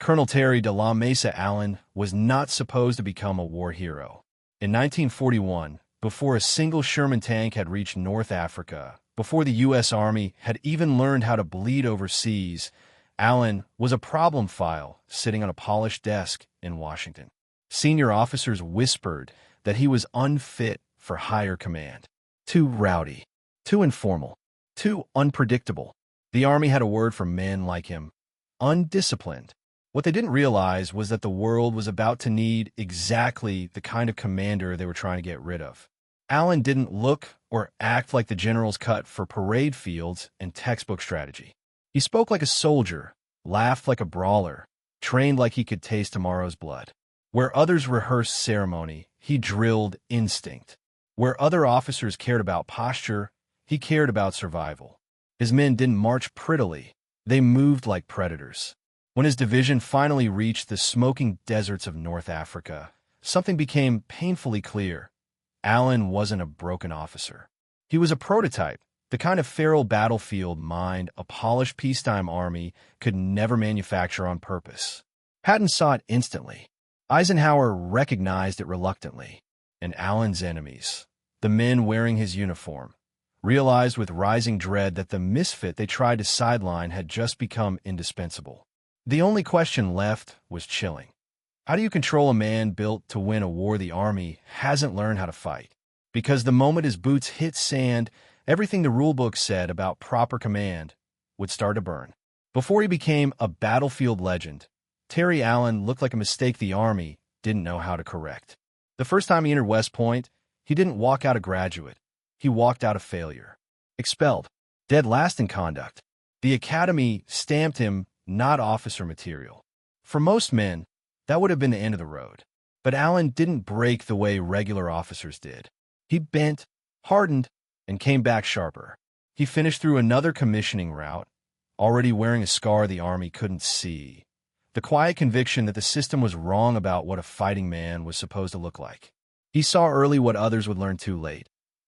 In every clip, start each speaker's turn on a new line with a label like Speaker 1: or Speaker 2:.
Speaker 1: Colonel Terry de la Mesa Allen was not supposed to become a war hero. In 1941, before a single Sherman tank had reached North Africa, before the U.S. Army had even learned how to bleed overseas, Allen was a problem file sitting on a polished desk in Washington. Senior officers whispered that he was unfit for higher command. Too rowdy, too informal, too unpredictable. The Army had a word for men like him: undisciplined. What they didn't realize was that the world was about to need exactly the kind of commander they were trying to get rid of. Allen didn't look or act like the generals cut for parade fields and textbook strategy. He spoke like a soldier, laughed like a brawler, trained like he could taste tomorrow's blood. Where others rehearsed ceremony, he drilled instinct. Where other officers cared about posture, he cared about survival. His men didn't march prettily. They moved like predators. When his division finally reached the smoking deserts of North Africa, something became painfully clear. Allen wasn't a broken officer. He was a prototype, the kind of feral battlefield mind a polished peacetime army could never manufacture on purpose. Patton saw it instantly. Eisenhower recognized it reluctantly. And Allen's enemies, the men wearing his uniform, realized with rising dread that the misfit they tried to sideline had just become indispensable. The only question left was chilling. How do you control a man built to win a war the Army hasn't learned how to fight? Because the moment his boots hit sand, everything the rulebook said about proper command would start to burn. Before he became a battlefield legend, Terry Allen looked like a mistake the Army didn't know how to correct. The first time he entered West Point, he didn't walk out a graduate. He walked out a failure. Expelled. Dead last in conduct. The Academy stamped him not officer material. For most men, that would have been the end of the road. But Allen didn't break the way regular officers did. He bent, hardened, and came back sharper. He finished through another commissioning route, already wearing a scar the Army couldn't see. The quiet conviction that the system was wrong about what a fighting man was supposed to look like. He saw early what others would learn too late.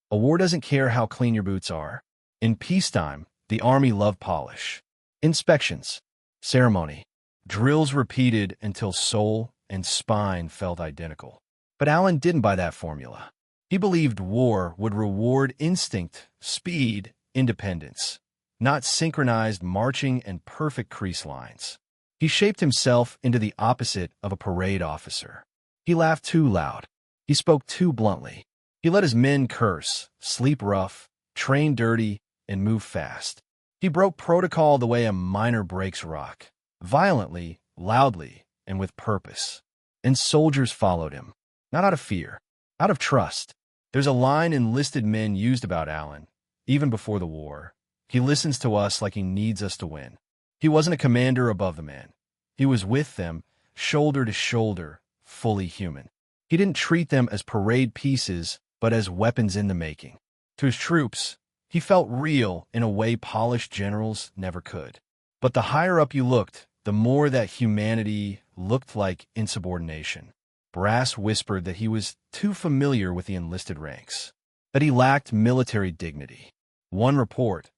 Speaker 1: A war doesn't care how clean your boots are. In peacetime, the Army loved polish. Inspections, ceremony, drills repeated until soul and spine felt identical. But Allen didn't buy that formula. He believed war would reward instinct, speed, independence, not synchronized marching and perfect crease lines. He shaped himself into the opposite of a parade officer. He laughed too loud. He spoke too bluntly. He let his men curse, sleep rough, train dirty, and move fast. He broke protocol the way a miner breaks rock, violently, loudly, and with purpose. And soldiers followed him, not out of fear, out of trust. There's a line enlisted men used about Allen, even before the war. He listens to us like he needs us to win. He wasn't a commander above the men. He was with them, shoulder to shoulder, fully human. He didn't treat them as parade pieces, but as weapons in the making. To his troops, he felt real in a way polished generals never could. But the higher up you looked, the more that humanity looked like insubordination. Brass whispered that he was too familiar with the enlisted ranks, that he lacked military dignity. One report,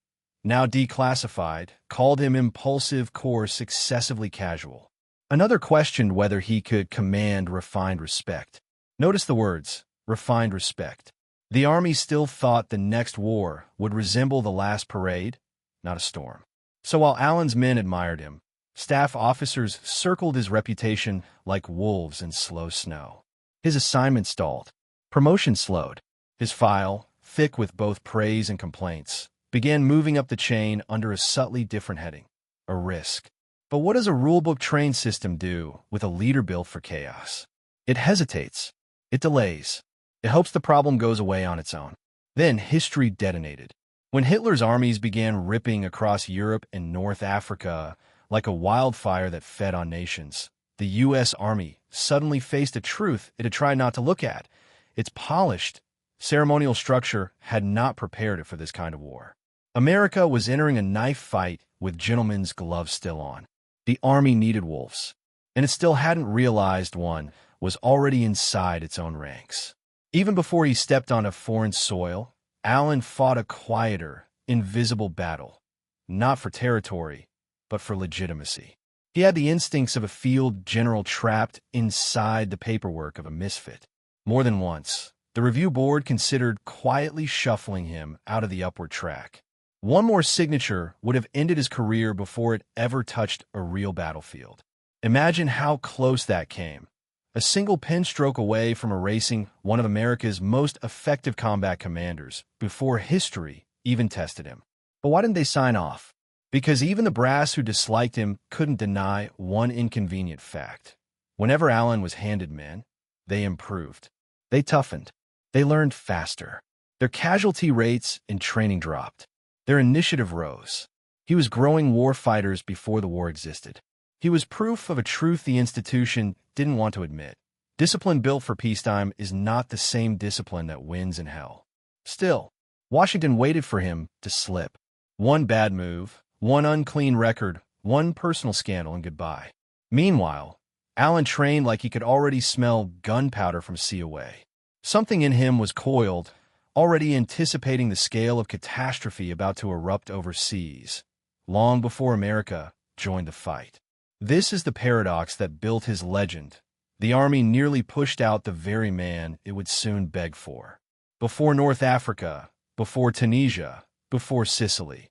Speaker 1: now declassified, called him impulsive, coarse, excessively casual. Another questioned whether he could command refined respect. Notice the words, refined respect. The Army still thought the next war would resemble the last parade, not a storm. So while Allen's men admired him, staff officers circled his reputation like wolves in slow snow. His assignment stalled. Promotion slowed. His file, thick with both praise and complaints, began moving up the chain under a subtly different heading, a risk. But what does a rulebook-trained system do with a leader built for chaos? It hesitates. It delays. It hopes the problem goes away on its own. Then history detonated. When Hitler's armies began ripping across Europe and North Africa like a wildfire that fed on nations, the U.S. Army suddenly faced a truth it had tried not to look at. Its polished, ceremonial structure had not prepared it for this kind of war. America was entering a knife fight with gentlemen's gloves still on. The Army needed wolves, and it still hadn't realized one was already inside its own ranks. Even before he stepped onto foreign soil, Allen fought a quieter, invisible battle, not for territory, but for legitimacy. He had the instincts of a field general trapped inside the paperwork of a misfit. More than once, the review board considered quietly shuffling him out of the upward track. One more signature would have ended his career before it ever touched a real battlefield. Imagine how close that came. A single pen stroke away from erasing one of America's most effective combat commanders before history even tested him. But why didn't they sign off? Because even the brass who disliked him couldn't deny one inconvenient fact. Whenever Allen was handed men, they improved. They toughened. They learned faster. Their casualty rates in training dropped. Their initiative rose. He was growing war fighters before the war existed. He was proof of a truth the institution didn't want to admit. Discipline built for peacetime is not the same discipline that wins in hell. Still, Washington waited for him to slip. One bad move, one unclean record, one personal scandal, and goodbye. Meanwhile, Allen trained like he could already smell gunpowder from sea away. Something in him was coiled, already anticipating the scale of catastrophe about to erupt overseas, long before America joined the fight. This is the paradox that built his legend. The Army nearly pushed out the very man it would soon beg for. Before North Africa, before Tunisia, before Sicily,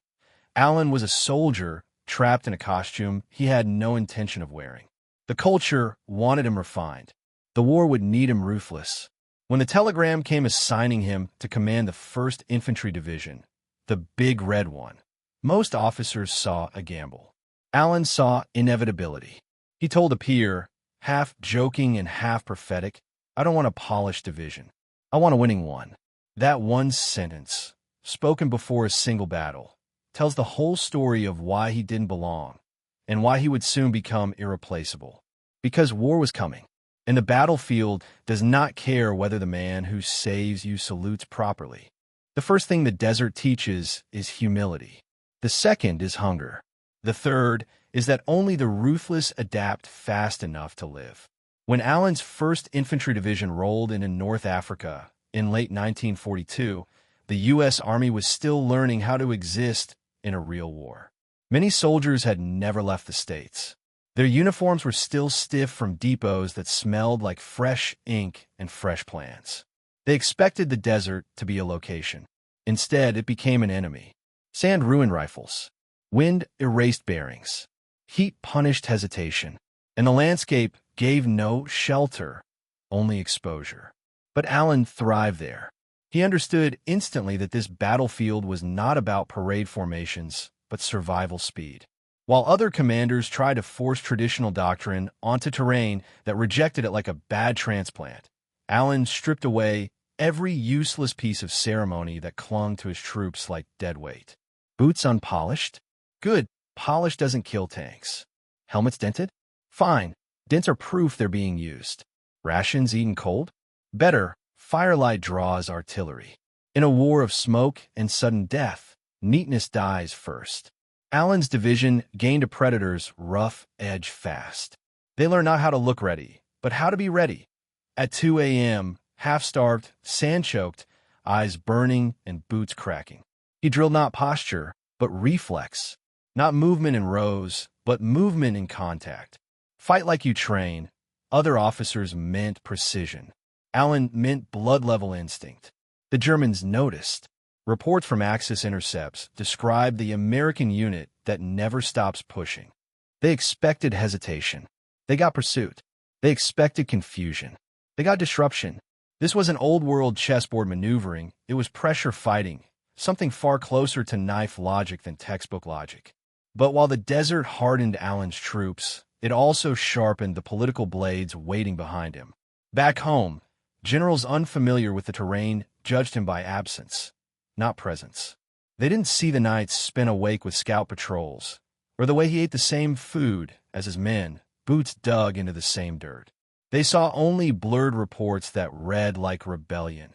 Speaker 1: Allen was a soldier trapped in a costume he had no intention of wearing. The culture wanted him refined. The war would need him ruthless. When the telegram came assigning him to command the 1st Infantry Division, the big red one, most officers saw a gamble. Allen saw inevitability. He told a peer, half joking and half prophetic, "I don't want a polished division. I want a winning one." That one sentence, spoken before a single battle, tells the whole story of why he didn't belong and why he would soon become irreplaceable. Because war was coming, and the battlefield does not care whether the man who saves you salutes properly. The first thing the desert teaches is humility. The second is hunger. The third is that only the ruthless adapt fast enough to live. When Allen's 1st Infantry Division rolled into North Africa in late 1942, the U.S. Army was still learning how to exist in a real war. Many soldiers had never left the States. Their uniforms were still stiff from depots that smelled like fresh ink and fresh plans. They expected the desert to be a location. Instead, it became an enemy. Sand ruined rifles. Wind erased bearings. Heat punished hesitation. And the landscape gave no shelter, only exposure. But Allen thrived there. He understood instantly that this battlefield was not about parade formations, but survival speed. While other commanders tried to force traditional doctrine onto terrain that rejected it like a bad transplant, Allen stripped away every useless piece of ceremony that clung to his troops like dead weight. Boots unpolished? Good. Polish doesn't kill tanks. Helmets dented? Fine. Dents are proof they're being used. Rations eaten cold? Better. Firelight draws artillery. In a war of smoke and sudden death, neatness dies first. Allen's division gained a predator's rough edge fast. They learned not how to look ready, but how to be ready. At 2 a.m., half-starved, sand-choked, eyes burning, and boots cracking. He drilled not posture, but reflex. Not movement in rows, but movement in contact. Fight like you train. Other officers meant precision. Allen meant blood-level instinct. The Germans noticed. Reports from Axis intercepts described the American unit that never stops pushing. They expected hesitation. They got pursuit. They expected confusion. They got disruption. This wasn't old-world chessboard maneuvering. It was pressure fighting, something far closer to knife logic than textbook logic. But while the desert hardened Allen's troops, it also sharpened the political blades waiting behind him. Back home, generals unfamiliar with the terrain judged him by absence, not presence. They didn't see the nights spent awake with scout patrols, or the way he ate the same food as his men, boots dug into the same dirt. They saw only blurred reports that read like rebellion.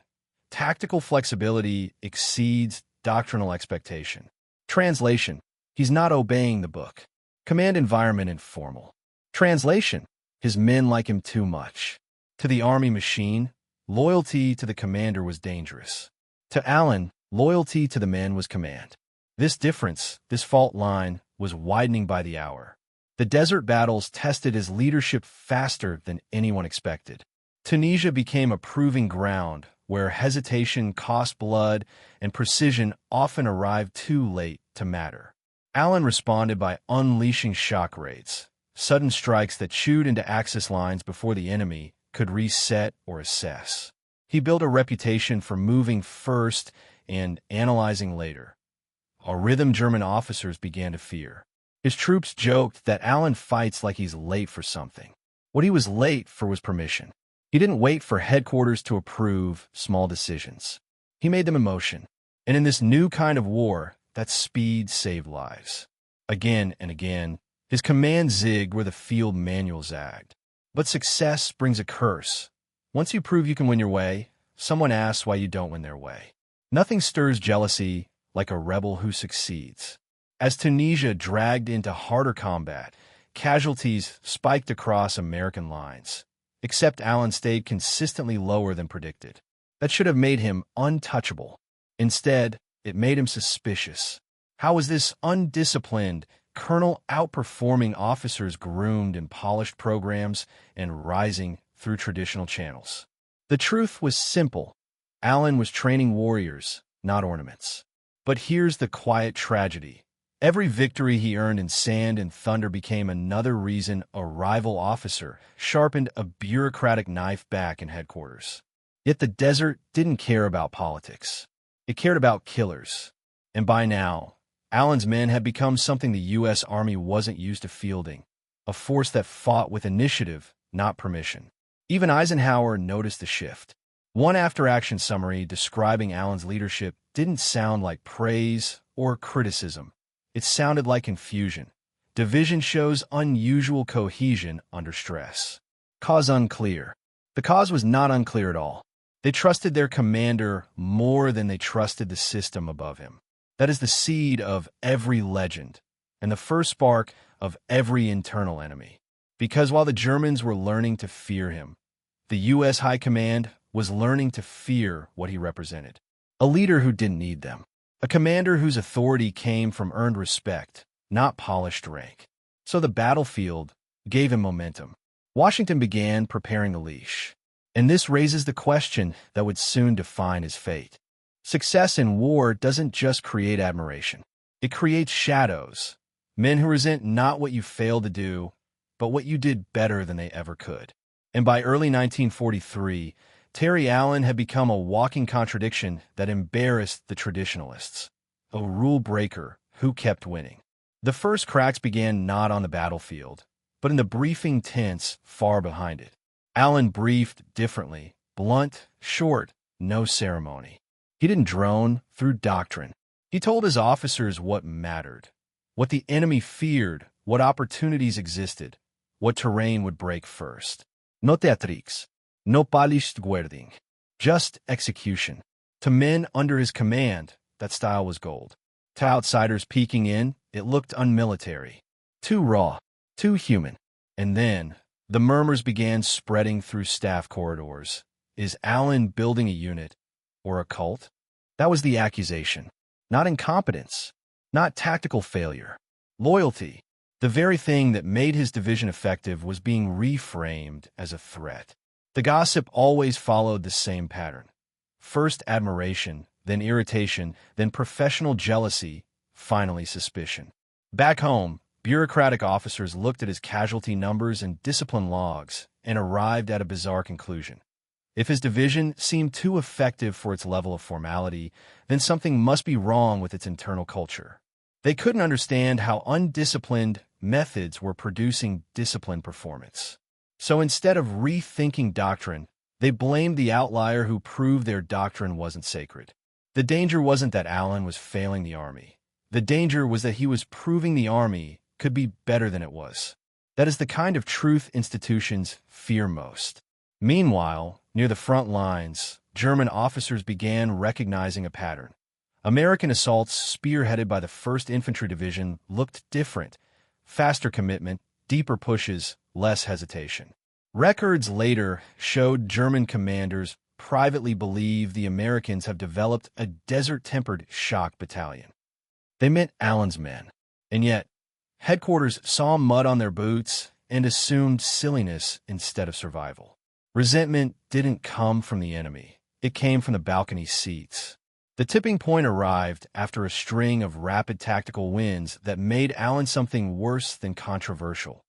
Speaker 1: Tactical flexibility exceeds doctrinal expectation. Translation: he's not obeying the book. Command environment informal. Translation: his men like him too much. To the Army machine, loyalty to the commander was dangerous. To Allen, loyalty to the man was command. This difference, this fault line, was widening by the hour. The desert battles tested his leadership faster than anyone expected. Tunisia became a proving ground where hesitation cost blood and precision often arrived too late to matter. Allen responded by unleashing shock raids, sudden strikes that chewed into Axis lines before the enemy could reset or assess. He built a reputation for moving first and analyzing later, a rhythm German officers began to fear. His troops joked that Allen fights like he's late for something. What he was late for was permission. He didn't wait for headquarters to approve small decisions. He made them in motion. And in this new kind of war, that speed saved lives. Again and again, his commands zigged where the field manual zagged. But success brings a curse. Once you prove you can win your way, someone asks why you don't win their way. Nothing stirs jealousy like a rebel who succeeds. As Tunisia dragged into harder combat, casualties spiked across American lines. Except Allen stayed consistently lower than predicted. That should have made him untouchable. Instead, it made him suspicious. How was this undisciplined colonel outperforming officers groomed in polished programs and rising through traditional channels? The truth was simple. Allen was training warriors, not ornaments. But here's the quiet tragedy. Every victory he earned in sand and thunder became another reason a rival officer sharpened a bureaucratic knife back in headquarters. Yet the desert didn't care about politics. It cared about killers. And by now, Allen's men had become something the U.S. Army wasn't used to fielding, a force that fought with initiative, not permission. Even Eisenhower noticed the shift. One after-action summary describing Allen's leadership didn't sound like praise or criticism. It sounded like confusion. Division shows unusual cohesion under stress. Cause unclear. The cause was not unclear at all. They trusted their commander more than they trusted the system above him. That is the seed of every legend, and the first spark of every internal enemy. Because while the Germans were learning to fear him, the U.S. High Command was learning to fear what he represented. A leader who didn't need them. A commander whose authority came from earned respect, not polished rank. So the battlefield gave him momentum. Washington began preparing the leash. And this raises the question that would soon define his fate. Success in war doesn't just create admiration. It creates shadows. Men who resent not what you failed to do, but what you did better than they ever could. And by early 1943, Terry Allen had become a walking contradiction that embarrassed the traditionalists. A rule breaker who kept winning. The first cracks began not on the battlefield, but in the briefing tents far behind it. Allen briefed differently, blunt, short, no ceremony. He didn't drone through doctrine. He told his officers what mattered, what the enemy feared, what opportunities existed, what terrain would break first. No teatrix. No polished wording, just execution. To men under his command, that style was gold. To outsiders peeking in, it looked unmilitary. Too raw, too human. And then, the murmurs began spreading through staff corridors. Is Allen building a unit or a cult? That was the accusation. Not incompetence, not tactical failure. Loyalty, the very thing that made his division effective, was being reframed as a threat. The gossip always followed the same pattern. First admiration, then irritation, then professional jealousy, finally suspicion. Back home, bureaucratic officers looked at his casualty numbers and discipline logs and arrived at a bizarre conclusion. If his division seemed too effective for its level of formality, then something must be wrong with its internal culture. They couldn't understand how undisciplined methods were producing disciplined performance. So instead of rethinking doctrine, they blamed the outlier who proved their doctrine wasn't sacred. The danger wasn't that Allen was failing the Army. The danger was that he was proving the Army could be better than it was. That is the kind of truth institutions fear most. Meanwhile, near the front lines, German officers began recognizing a pattern. American assaults spearheaded by the 1st Infantry Division looked different. Faster commitment, deeper pushes, less hesitation. Records later showed German commanders privately believe the Americans have developed a desert-tempered shock battalion. They meant Allen's men. And yet, Headquarters saw mud on their boots and assumed silliness instead of survival. Resentment didn't come from the enemy. It came from the balcony seats. The tipping point arrived after a string of rapid tactical wins that made Allen something worse than controversial: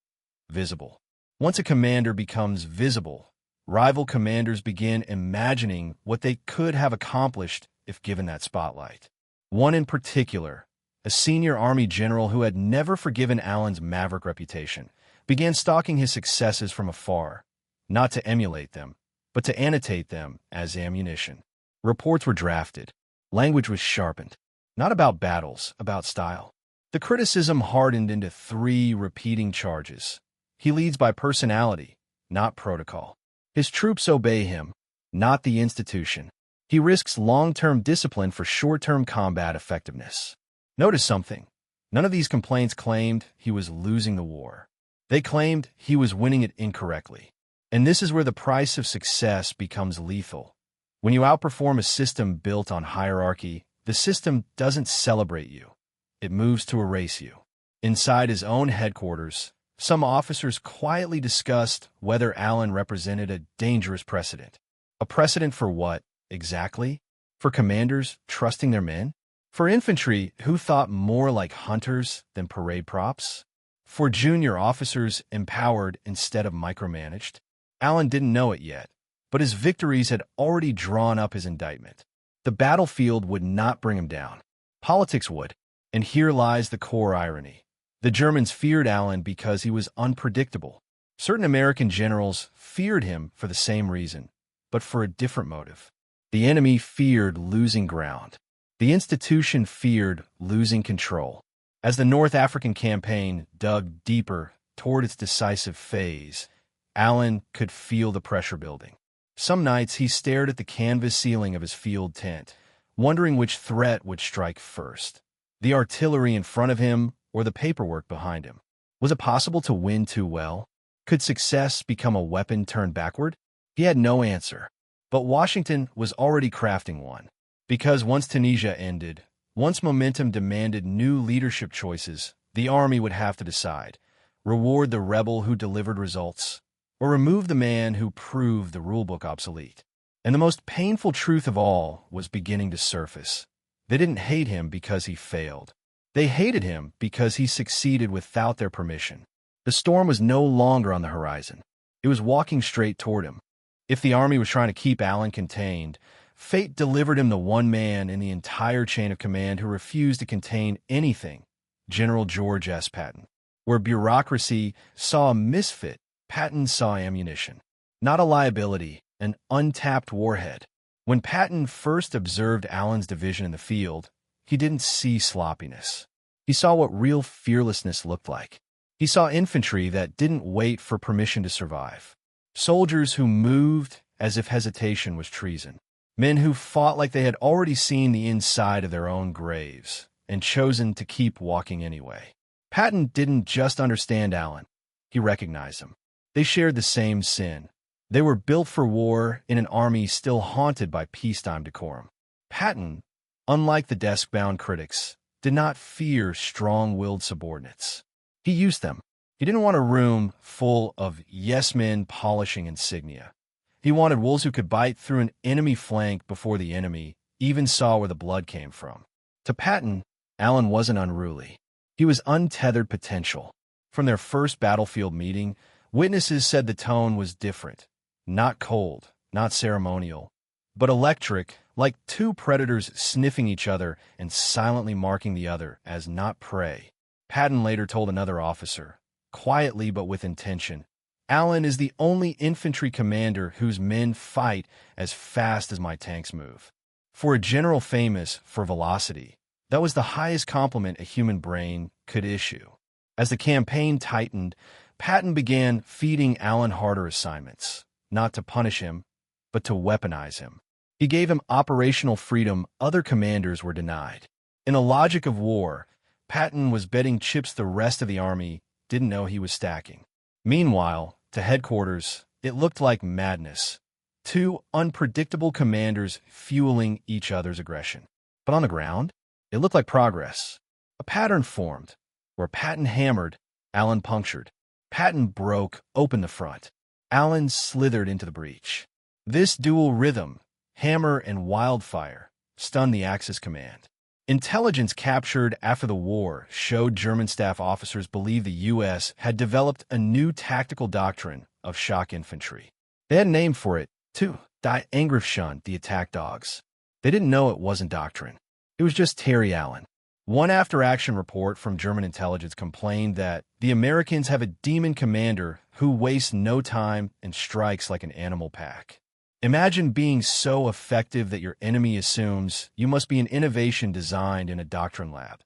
Speaker 1: visible. Once a commander becomes visible, rival commanders begin imagining what they could have accomplished if given that spotlight. One in particular, a senior Army general who had never forgiven Allen's maverick reputation, began stalking his successes from afar, not to emulate them, but to annotate them as ammunition. Reports were drafted. Language was sharpened. Not about battles, about style. The criticism hardened into 3 repeating charges. He leads by personality, not protocol. His troops obey him, not the institution. He risks long-term discipline for short-term combat effectiveness. Notice something. None of these complaints claimed he was losing the war. They claimed he was winning it incorrectly. And this is where the price of success becomes lethal. When you outperform a system built on hierarchy, the system doesn't celebrate you. It moves to erase you. Inside his own headquarters, some officers quietly discussed whether Allen represented a dangerous precedent. A precedent for what, exactly? For commanders trusting their men? For infantry who thought more like hunters than parade props? For junior officers empowered instead of micromanaged? Allen didn't know it yet, but his victories had already drawn up his indictment. The battlefield would not bring him down. Politics would. And here lies the core irony. The Germans feared Allen because he was unpredictable. Certain American generals feared him for the same reason, but for a different motive. The enemy feared losing ground. The institution feared losing control. As the North African campaign dug deeper toward its decisive phase, Allen could feel the pressure building. Some nights he stared at the canvas ceiling of his field tent, wondering which threat would strike first: the artillery in front of him or the paperwork behind him. Was it possible to win too well? Could success become a weapon turned backward? He had no answer. But Washington was already crafting one. Because once Tunisia ended, once momentum demanded new leadership choices, the Army would have to decide: reward the rebel who delivered results, or remove the man who proved the rulebook obsolete. And the most painful truth of all was beginning to surface. They didn't hate him because he failed. They hated him because he succeeded without their permission. The storm was no longer on the horizon. It was walking straight toward him. If the Army was trying to keep Allen contained, fate delivered him the one man in the entire chain of command who refused to contain anything: General George S. Patton. Where bureaucracy saw a misfit, Patton saw ammunition. Not a liability, an untapped warhead. When Patton first observed Allen's division in the field, he didn't see sloppiness. He saw what real fearlessness looked like. He saw infantry that didn't wait for permission to survive. Soldiers who moved as if hesitation was treason. Men who fought like they had already seen the inside of their own graves and chosen to keep walking anyway. Patton didn't just understand Allen. He recognized him. They shared the same sin. They were built for war in an army still haunted by peacetime decorum. Patton, unlike the desk-bound critics, did not fear strong-willed subordinates. He used them. He didn't want a room full of yes-men polishing insignia. He wanted wolves who could bite through an enemy flank before the enemy even saw where the blood came from. To Patton, Allen wasn't unruly. He was untethered potential. From their first battlefield meeting, witnesses said the tone was different. Not cold, not ceremonial, but electric, like two predators sniffing each other and silently marking the other as not prey. Patton later told another officer, quietly but with intention, "Allen is the only infantry commander whose men fight as fast as my tanks move." For a general famous for velocity, that was the highest compliment a human brain could issue. As the campaign tightened, Patton began feeding Allen harder assignments, not to punish him, but to weaponize him. He gave him operational freedom other commanders were denied. In the logic of war, Patton was betting chips the rest of the Army didn't know he was stacking. Meanwhile, to headquarters, it looked like madness. Two unpredictable commanders fueling each other's aggression. But on the ground, it looked like progress. A pattern formed. Where Patton hammered, Allen punctured. Patton broke open the front. Allen slithered into the breach. This dual rhythm, hammer and wildfire, stunned the Axis command. Intelligence captured after the war showed German staff officers believed the U.S. had developed a new tactical doctrine of shock infantry. They had a name for it, too, Die Angriffshund, the attack dogs. They didn't know it wasn't doctrine. It was just Terry Allen. One after-action report from German intelligence complained that the Americans have a demon commander who wastes no time and strikes like an animal pack. Imagine being so effective that your enemy assumes you must be an innovation designed in a doctrine lab,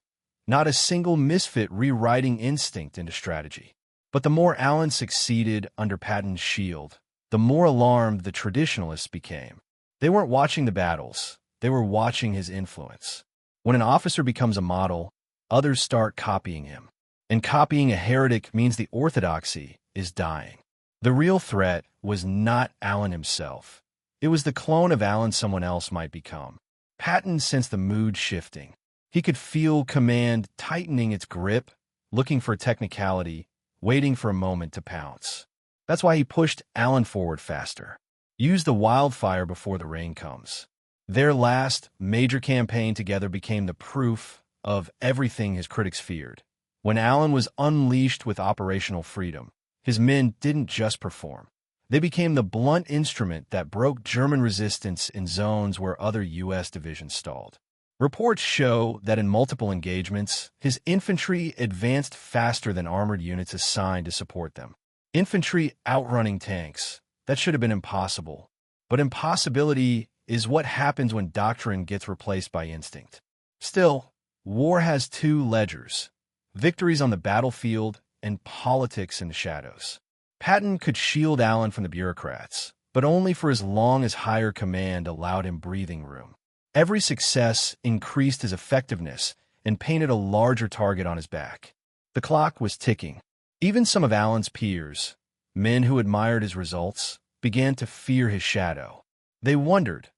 Speaker 1: not a single misfit rewriting instinct into strategy. But the more Allen succeeded under Patton's shield, the more alarmed the traditionalists became. They weren't watching the battles, they were watching his influence. When an officer becomes a model, others start copying him. And copying a heretic means the orthodoxy is dying. The real threat was not Allen himself. It was the clone of Allen someone else might become. Patton sensed the mood shifting. He could feel command tightening its grip, looking for a technicality, waiting for a moment to pounce. That's why he pushed Allen forward faster. Use the wildfire before the rain comes. Their last major campaign together became the proof of everything his critics feared. When Allen was unleashed with operational freedom, his men didn't just perform. They became the blunt instrument that broke German resistance in zones where other U.S. divisions stalled. Reports show that in multiple engagements, his infantry advanced faster than armored units assigned to support them. Infantry outrunning tanks. That should have been impossible. But impossibility is what happens when doctrine gets replaced by instinct. Still, war has two ledgers: victories on the battlefield and politics in the shadows. Patton could shield Allen from the bureaucrats, but only for as long as higher command allowed him breathing room. Every success increased his effectiveness and painted a larger target on his back. The clock was ticking. Even some of Allen's peers, men who admired his results, began to fear his shadow. They wondered,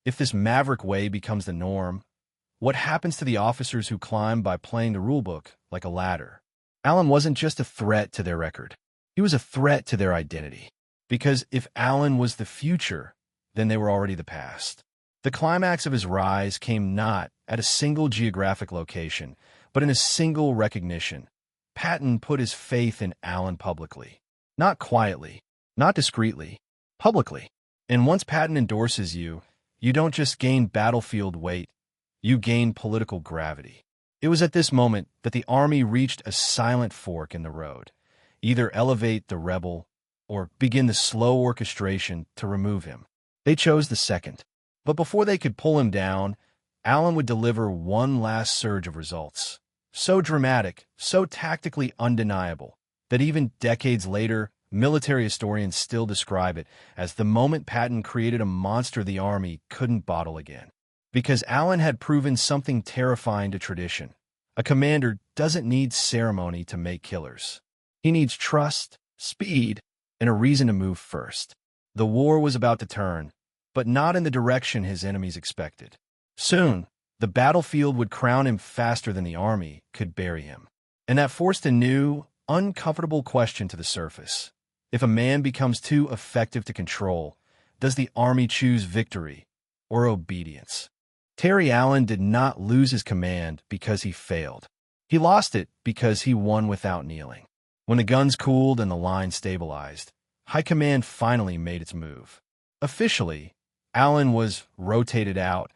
Speaker 1: if this maverick way becomes the norm, what happens to the officers who climb by playing the rulebook like a ladder? Allen wasn't just a threat to their record. He was a threat to their identity. Because if Allen was the future, then they were already the past. The climax of his rise came not at a single geographic location, but in a single recognition. Patton put his faith in Allen publicly. Not quietly, not discreetly, publicly. And once Patton endorses you, you don't just gain battlefield weight, you gain political gravity. It was at this moment that the army reached a silent fork in the road. Either elevate the rebel or begin the slow orchestration to remove him. They chose the second. But before they could pull him down, Allen would deliver one last surge of results. So dramatic, so tactically undeniable, that even decades later, military historians still describe it as the moment Patton created a monster the army couldn't bottle again. Because Allen had proven something terrifying to tradition. A commander doesn't need ceremony to make killers. He needs trust, speed, and a reason to move first. The war was about to turn, but not in the direction his enemies expected. Soon, the battlefield would crown him faster than the army could bury him. And that forced a new, uncomfortable question to the surface. If a man becomes too effective to control, does the army choose victory or obedience? Terry Allen did not lose his command because he failed. He lost it because he won without kneeling. When the guns cooled and the line stabilized, high command finally made its move. Officially, Allen was rotated out,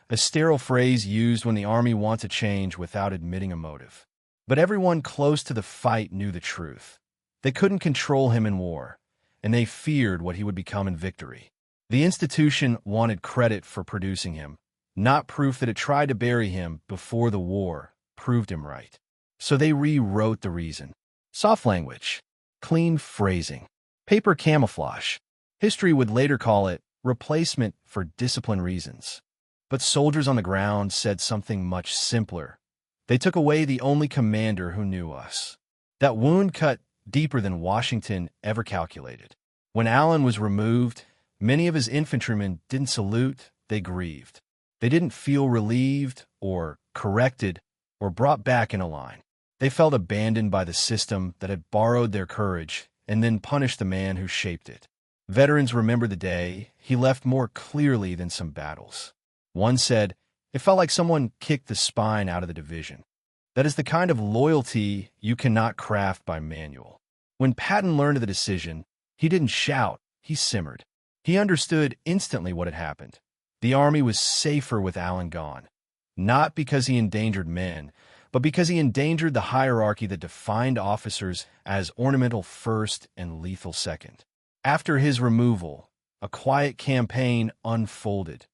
Speaker 1: a sterile phrase used when the army wants a change without admitting a motive. But everyone close to the fight knew the truth. They couldn't control him in war, and they feared what he would become in victory. The institution wanted credit for producing him, not proof that it tried to bury him before the war proved him right. So they rewrote the reason. Soft language, clean phrasing, paper camouflage. History would later call it replacement for discipline reasons. But soldiers on the ground said something much simpler. They took away the only commander who knew us. That wound cut deeper than Washington ever calculated. When Allen was removed, many of his infantrymen didn't salute, they grieved. They didn't feel relieved or corrected or brought back in a line. They felt abandoned by the system that had borrowed their courage and then punished the man who shaped it. Veterans remember the day he left more clearly than some battles. One said, "It felt like someone kicked the spine out of the division." That is the kind of loyalty you cannot craft by manual. When Patton learned of the decision, he didn't shout, he simmered. He understood instantly what had happened. The Army was safer with Allen gone, not because he endangered men, but because he endangered the hierarchy that defined officers as ornamental first and lethal second. After his removal, a quiet campaign unfolded,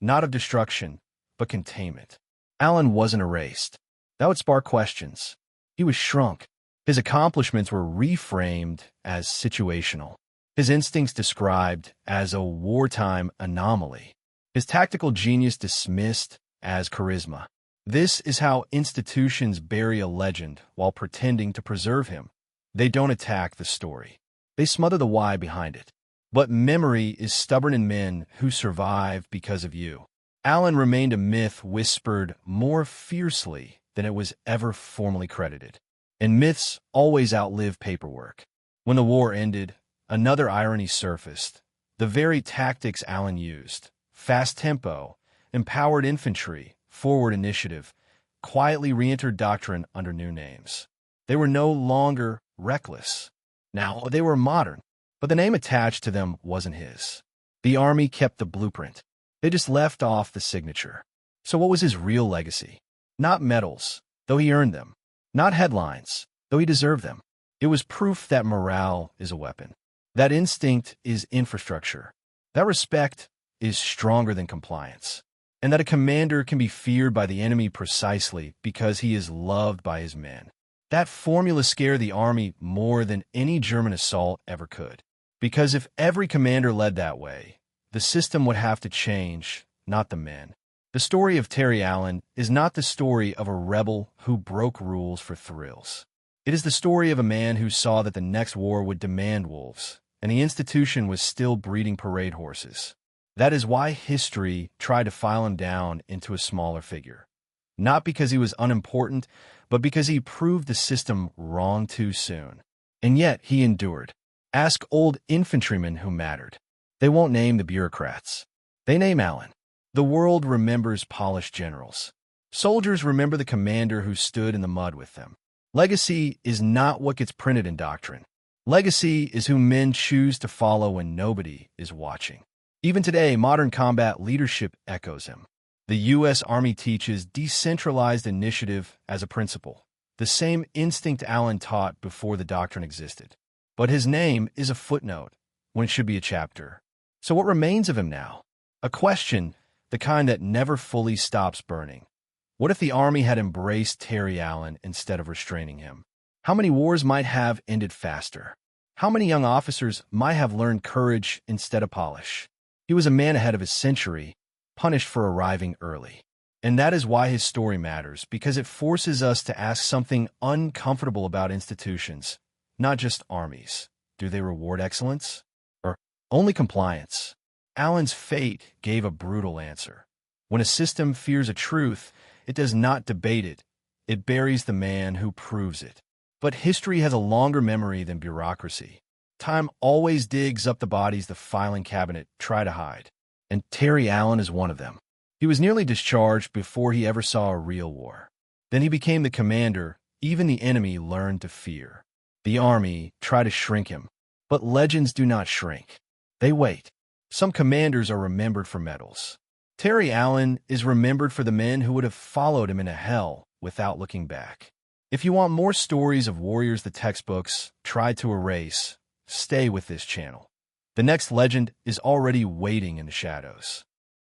Speaker 1: not of destruction, but containment. Allen wasn't erased. That would spark questions. He was shrunk. His accomplishments were reframed as situational. His instincts described as a wartime anomaly. His tactical genius dismissed as charisma. This is how institutions bury a legend while pretending to preserve him. They don't attack the story. They smother the why behind it. But memory is stubborn in men who survive because of you. Allen remained a myth whispered more fiercely than it was ever formally credited. And myths always outlive paperwork. When the war ended, another irony surfaced. The very tactics Allen used, fast tempo, empowered infantry, forward initiative, quietly re-entered doctrine under new names. They were no longer reckless. Now, they were modern, but the name attached to them wasn't his. The Army kept the blueprint. They just left off the signature. So what was his real legacy? Not medals, though he earned them. Not headlines, though he deserved them. It was proof that morale is a weapon. That instinct is infrastructure. That respect is stronger than compliance. And that a commander can be feared by the enemy precisely because he is loved by his men. That formula scared the Army more than any German assault ever could. Because if every commander led that way, the system would have to change, not the men. The story of Terry Allen is not the story of a rebel who broke rules for thrills. It is the story of a man who saw that the next war would demand wolves, and the institution was still breeding parade horses. That is why history tried to file him down into a smaller figure. Not because he was unimportant, but because he proved the system wrong too soon. And yet he endured. Ask old infantrymen who mattered. They won't name the bureaucrats. They name Allen. The world remembers polished generals. Soldiers remember the commander who stood in the mud with them. Legacy is not what gets printed in doctrine. Legacy is who men choose to follow when nobody is watching. Even today, modern combat leadership echoes him. The U.S. Army teaches decentralized initiative as a principle, the same instinct Allen taught before the doctrine existed. But his name is a footnote when it should be a chapter. So what remains of him now? A question, the kind that never fully stops burning. What if the Army had embraced Terry Allen instead of restraining him? How many wars might have ended faster? How many young officers might have learned courage instead of polish? He was a man ahead of his century, punished for arriving early. And that is why his story matters, because it forces us to ask something uncomfortable about institutions, not just armies. Do they reward excellence? Or only compliance? Allen's fate gave a brutal answer. When a system fears a truth, it does not debate it. It buries the man who proves it. But history has a longer memory than bureaucracy. Time always digs up the bodies the filing cabinet try to hide. And Terry Allen is one of them. He was nearly discharged before he ever saw a real war. Then he became the commander even the enemy learned to fear. The Army tried to shrink him. But legends do not shrink. They wait. Some commanders are remembered for medals. Terry Allen is remembered for the men who would have followed him into hell without looking back. If you want more stories of warriors the textbooks tried to erase, stay with this channel. The next legend is already waiting in the shadows.